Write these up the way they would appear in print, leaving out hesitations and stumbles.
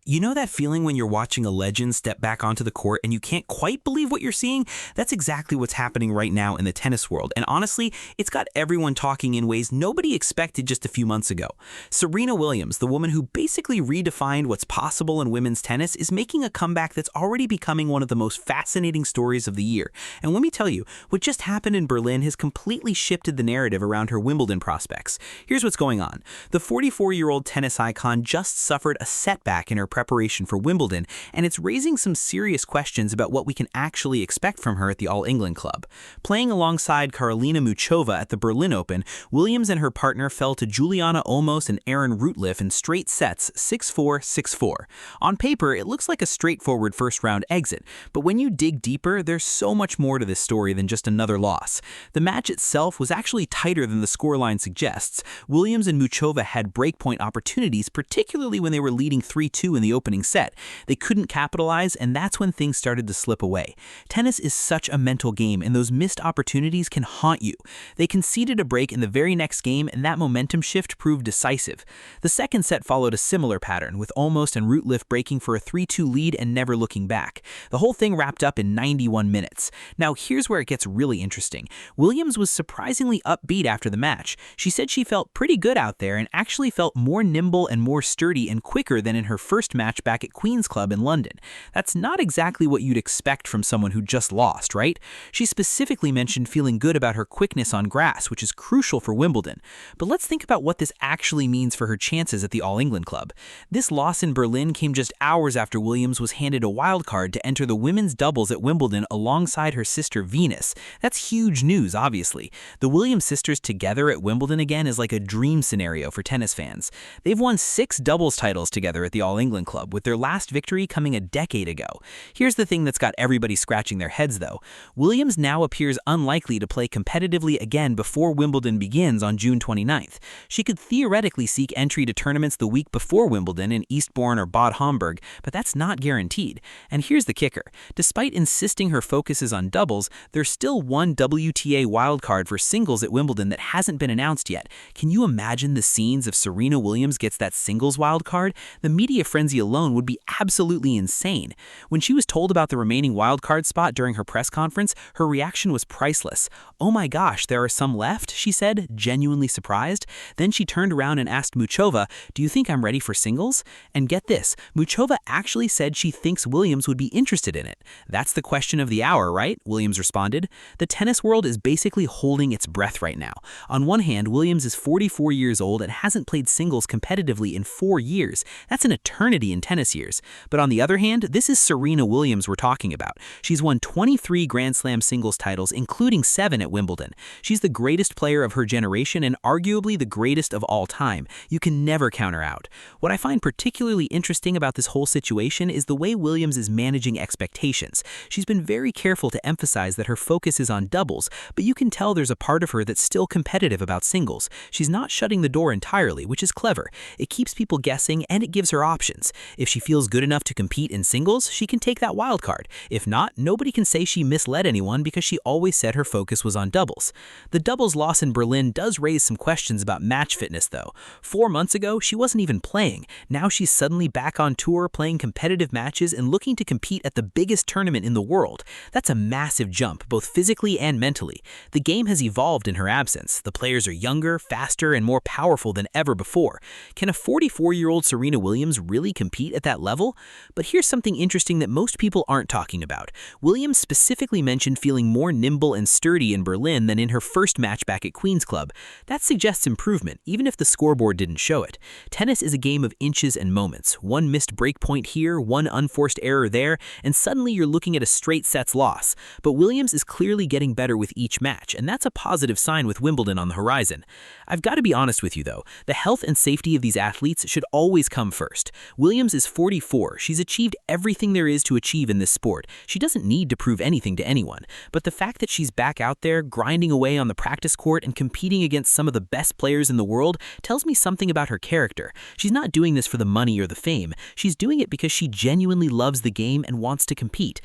You know that feeling when you're watching a legend step back onto the court and you can't quite believe what you're seeing? That's exactly what's happening right now in the tennis world. And honestly, it's got everyone talking in ways nobody expected just a few months ago. Serena Williams, the woman who basically redefined what's possible in women's tennis, is making a comeback that's already becoming one of the most fascinating stories of the year. And let me tell you, what just happened in Berlin has completely shifted the narrative around her Wimbledon prospects. Here's what's going on. The 44-year-old tennis icon just suffered a setback in her preparation for Wimbledon, and it's raising some serious questions about what we can actually expect from her at the All England Club. Playing alongside Karolina Muchova at the Berlin Open, Williams and her partner fell to Juliana Olmos and Aaron Rutliff in straight sets 6-4, 6-4. On paper, it looks like a straightforward first-round exit, but when you dig deeper, there's so much more to this story than just another loss. The match itself was actually tighter than the scoreline suggests. Williams and Muchova had breakpoint opportunities, particularly when they were leading 3-2 in the opening set. They couldn't capitalize, and that's when things started to slip away. Tennis is such a mental game, and those missed opportunities can haunt you. They conceded a break in the very next game, and that momentum shift proved decisive. The second set followed a similar pattern, with Olmos and Rutliff breaking for a 3-2 lead and never looking back. The whole thing wrapped up in 91 minutes. Now here's where it gets really interesting. Williams was surprisingly upbeat after the match. She said she felt pretty good out there and actually felt more nimble and more sturdy and quicker than in her first match back at Queen's Club in London. That's not exactly what you'd expect from someone who just lost, right? She specifically mentioned feeling good about her quickness on grass, which is crucial for Wimbledon. But let's think about what this actually means for her chances at the All England Club. This loss in Berlin came just hours after Williams was handed a wildcard to enter the women's doubles at Wimbledon alongside her sister Venus. That's huge news, obviously. The Williams sisters together at Wimbledon again is like a dream scenario for tennis fans. They've won 6 doubles titles together at the All England Club, with their last victory coming a decade ago. Here's the thing that's got everybody scratching their heads, though. Williams now appears unlikely to play competitively again before Wimbledon begins on June 29th. She could theoretically seek entry to tournaments the week before Wimbledon in Eastbourne or Bad Homburg, but that's not guaranteed. And here's the kicker. Despite insisting her focus is on doubles, there's still one WTA wildcard for singles at Wimbledon that hasn't been announced yet. Can you imagine the scenes if Serena Williams gets that singles wildcard? The media frenzy alone would be absolutely insane. When she was told about the remaining wildcard spot during her press conference, her reaction was priceless. "Oh my gosh, there are some left?" she said, genuinely surprised. Then she turned around and asked Muchova, "Do you think I'm ready for singles?" And get this, Muchova actually said she thinks Williams would be interested in it. "That's the question of the hour, right?" Williams responded. The tennis world is basically holding its breath right now. On one hand, Williams is 44 years old and hasn't played singles competitively in 4 years. That's an eternity in tennis years. But on the other hand, this is Serena Williams we're talking about. She's won 23 Grand Slam singles titles, including 7 at Wimbledon. She's the greatest player of her generation and arguably the greatest of all time. You can never count her out. What I find particularly interesting about this whole situation is the way Williams is managing expectations. She's been very careful to emphasize that her focus is on doubles, but you can tell there's a part of her that's still competitive about singles. She's not shutting the door entirely, which is clever. It keeps people guessing and it gives her options. If she feels good enough to compete in singles, she can take that wild card. If not, nobody can say she misled anyone because she always said her focus was on doubles. The doubles loss in Berlin does raise some questions about match fitness, though. 4 months ago, she wasn't even playing. Now she's suddenly back on tour, playing competitive matches and looking to compete at the biggest tournament in the world. That's a massive jump, both physically and mentally. The game has evolved in her absence. The players are younger, faster, and more powerful than ever before. Can a 44-year-old Serena Williams really compete at that level? But here's something interesting that most people aren't talking about. Williams specifically mentioned feeling more nimble and sturdy in Berlin than in her first match back at Queen's Club. That suggests improvement, even if the scoreboard didn't show it. Tennis is a game of inches and moments. One missed break point here, one unforced error there, and suddenly you're looking at a straight sets loss. But Williams is clearly getting better with each match, and that's a positive sign with Wimbledon on the horizon. I've got to be honest with you though, the health and safety of these athletes should always come first. Williams is 44. She's achieved everything there is to achieve in this sport. She doesn't need to prove anything to anyone. But the fact that she's back out there, grinding away on the practice court and competing against some of the best players in the world tells me something about her character. She's not doing this for the money or the fame. She's doing it because she genuinely loves the game and wants to compete.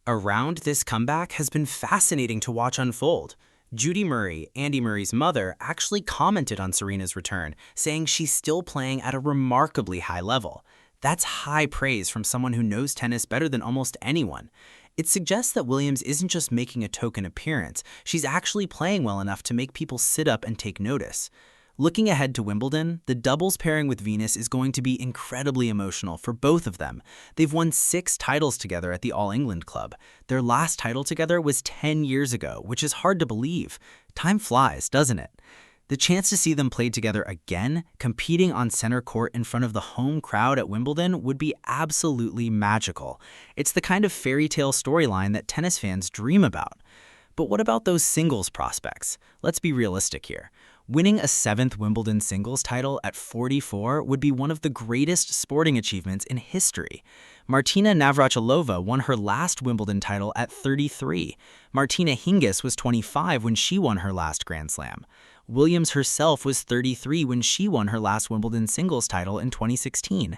Around this comeback has been fascinating to watch unfold. Judy Murray, Andy Murray's mother, actually commented on Serena's return, saying she's still playing at a remarkably high level. That's high praise from someone who knows tennis better than almost anyone. It suggests that Williams isn't just making a token appearance, she's actually playing well enough to make people sit up and take notice. Looking ahead to Wimbledon, the doubles pairing with Venus is going to be incredibly emotional for both of them. They've won 6 titles together at the All England Club. Their last title together was 10 years ago, which is hard to believe. Time flies, doesn't it? The chance to see them play together again, competing on center court in front of the home crowd at Wimbledon, would be absolutely magical. It's the kind of fairy tale storyline that tennis fans dream about. But what about those singles prospects? Let's be realistic here. Winning a 7th Wimbledon singles title at 44 would be one of the greatest sporting achievements in history. Martina Navratilova won her last Wimbledon title at 33. Martina Hingis was 25 when she won her last Grand Slam. Williams herself was 33 when she won her last Wimbledon singles title in 2016.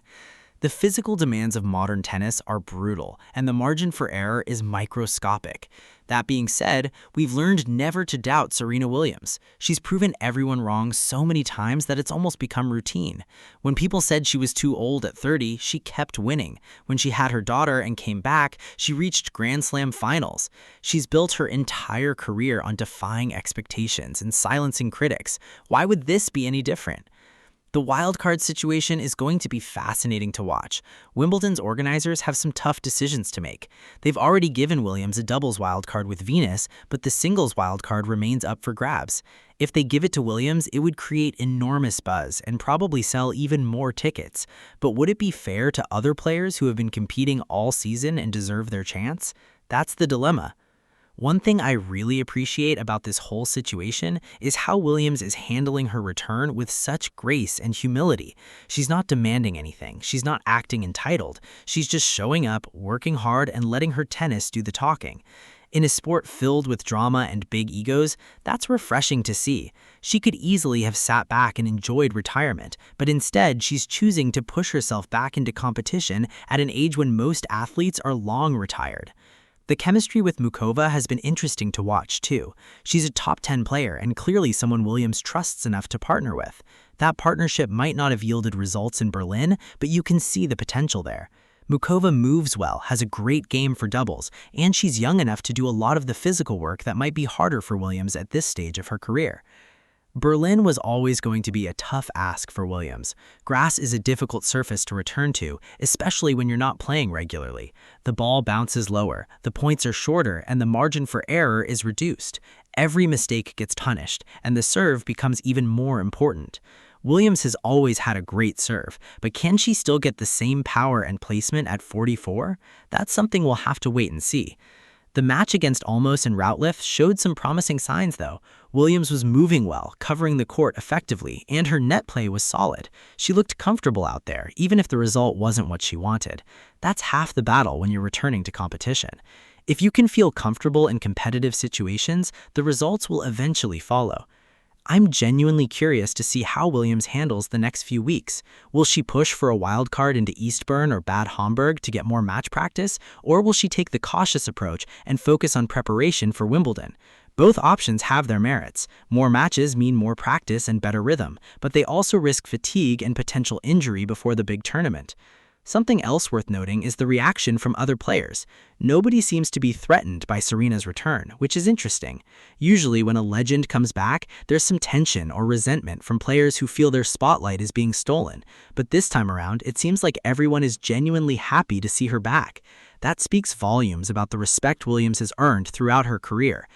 The physical demands of modern tennis are brutal, and the margin for error is microscopic. That being said, we've learned never to doubt Serena Williams. She's proven everyone wrong so many times that it's almost become routine. When people said she was too old at 30, she kept winning. When she had her daughter and came back, she reached Grand Slam finals. She's built her entire career on defying expectations and silencing critics. Why would this be any different? The wildcard situation is going to be fascinating to watch. Wimbledon's organizers have some tough decisions to make. They've already given Williams a doubles wildcard with Venus, but the singles wildcard remains up for grabs. If they give it to Williams, it would create enormous buzz and probably sell even more tickets. But would it be fair to other players who have been competing all season and deserve their chance? That's the dilemma. One thing I really appreciate about this whole situation is how Williams is handling her return with such grace and humility. She's not demanding anything. She's not acting entitled. She's just showing up, working hard, and letting her tennis do the talking. In a sport filled with drama and big egos, that's refreshing to see. She could easily have sat back and enjoyed retirement, but instead she's choosing to push herself back into competition at an age when most athletes are long retired. The chemistry with Muchova has been interesting to watch, too. She's a top 10 player and clearly someone Williams trusts enough to partner with. That partnership might not have yielded results in Berlin, but you can see the potential there. Muchova moves well, has a great game for doubles, and she's young enough to do a lot of the physical work that might be harder for Williams at this stage of her career. Berlin was always going to be a tough ask for Williams. Grass is a difficult surface to return to, especially when you're not playing regularly. The ball bounces lower, the points are shorter, and the margin for error is reduced. Every mistake gets punished, and the serve becomes even more important. Williams has always had a great serve, but can she still get the same power and placement at 44? That's something we'll have to wait and see. The match against Olmos and Routliffe showed some promising signs, though. Williams was moving well, covering the court effectively, and her net play was solid. She looked comfortable out there, even if the result wasn't what she wanted. That's half the battle when you're returning to competition. If you can feel comfortable in competitive situations, the results will eventually follow. I'm genuinely curious to see how Williams handles the next few weeks. Will she push for a wild card into Eastbourne or Bad Homburg to get more match practice, or will she take the cautious approach and focus on preparation for Wimbledon? Both options have their merits. More matches mean more practice and better rhythm, but they also risk fatigue and potential injury before the big tournament. Something else worth noting is the reaction from other players. Nobody seems to be threatened by Serena's return, which is interesting. Usually when a legend comes back, there's some tension or resentment from players who feel their spotlight is being stolen. But this time around, it seems like everyone is genuinely happy to see her back. That speaks volumes about the respect Williams has earned throughout her career.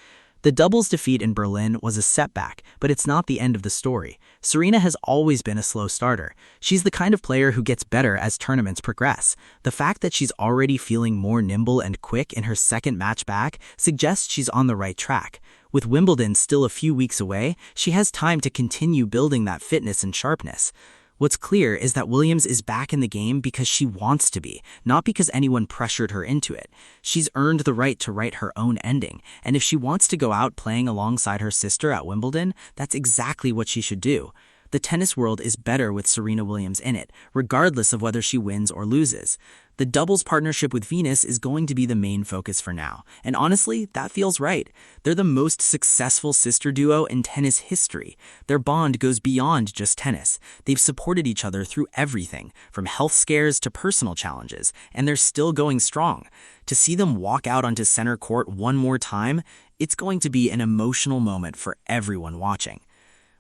The doubles defeat in Berlin was a setback, but it's not the end of the story. Serena has always been a slow starter. She's the kind of player who gets better as tournaments progress. The fact that she's already feeling more nimble and quick in her second match back suggests she's on the right track. With Wimbledon still a few weeks away, she has time to continue building that fitness and sharpness. What's clear is that Williams is back in the game because she wants to be, not because anyone pressured her into it. She's earned the right to write her own ending, and if she wants to go out playing alongside her sister at Wimbledon, that's exactly what she should do. The tennis world is better with Serena Williams in it, regardless of whether she wins or loses. The doubles partnership with Venus is going to be the main focus for now, and honestly, that feels right. They're the most successful sister duo in tennis history. Their bond goes beyond just tennis. They've supported each other through everything, from health scares to personal challenges, and they're still going strong. To see them walk out onto center court one more time, it's going to be an emotional moment for everyone watching.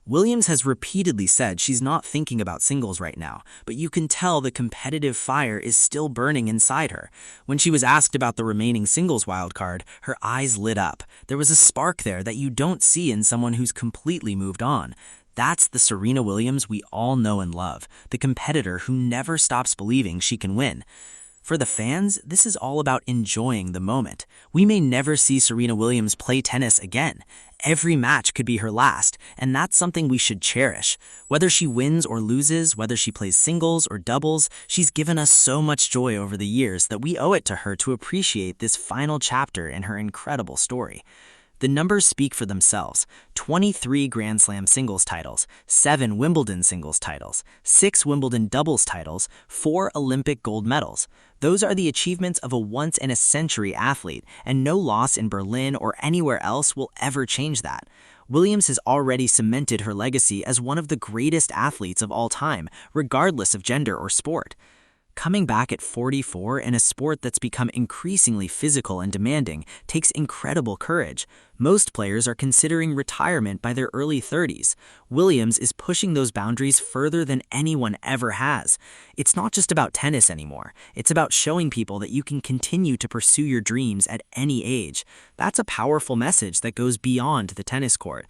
Williams has repeatedly said she's not thinking about singles right now, but you can tell the competitive fire is still burning inside her. When she was asked about the remaining singles wildcard, her eyes lit up. There was a spark there that you don't see in someone who's completely moved on. That's the Serena Williams we all know and love, the competitor who never stops believing she can win. For the fans, this is all about enjoying the moment. We may never see Serena Williams play tennis again. Every match could be her last, and that's something we should cherish. Whether she wins or loses, whether she plays singles or doubles, she's given us so much joy over the years that we owe it to her to appreciate this final chapter in her incredible story. The numbers speak for themselves. 23 Grand Slam singles titles, 7 Wimbledon singles titles, 6 Wimbledon doubles titles, 4 Olympic gold medals. Those are the achievements of a once-in-a-century athlete, and no loss in Berlin or anywhere else will ever change that. Williams has already cemented her legacy as one of the greatest athletes of all time, regardless of gender or sport. Coming back at 44 in a sport that's become increasingly physical and demanding takes incredible courage. Most players are considering retirement by their early 30s. Williams is pushing those boundaries further than anyone ever has. It's not just about tennis anymore. It's about showing people that you can continue to pursue your dreams at any age. That's a powerful message that goes beyond the tennis court.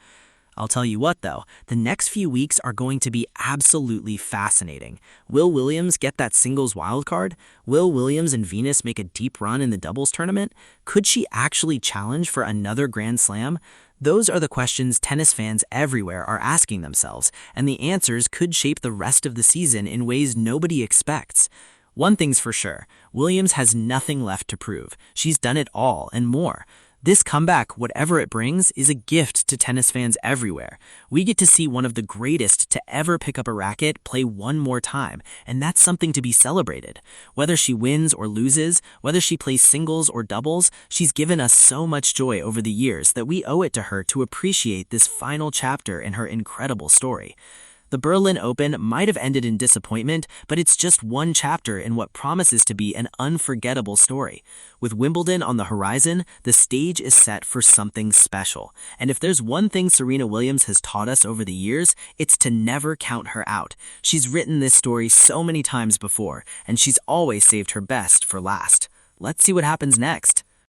I'll tell you what, though, the next few weeks are going to be absolutely fascinating. Will Williams get that singles wildcard? Will Williams and Venus make a deep run in the doubles tournament? Could she actually challenge for another Grand Slam? Those are the questions tennis fans everywhere are asking themselves, and the answers could shape the rest of the season in ways nobody expects. One thing's for sure, Williams has nothing left to prove. She's done it all and more. This comeback, whatever it brings, is a gift to tennis fans everywhere. We get to see one of the greatest to ever pick up a racket play one more time, and that's something to be celebrated. Whether she wins or loses, whether she plays singles or doubles, she's given us so much joy over the years that we owe it to her to appreciate this final chapter in her incredible story. The Berlin Open might have ended in disappointment, but it's just one chapter in what promises to be an unforgettable story. With Wimbledon on the horizon, the stage is set for something special. And if there's one thing Serena Williams has taught us over the years, it's to never count her out. She's written this story so many times before, and she's always saved her best for last. Let's see what happens next.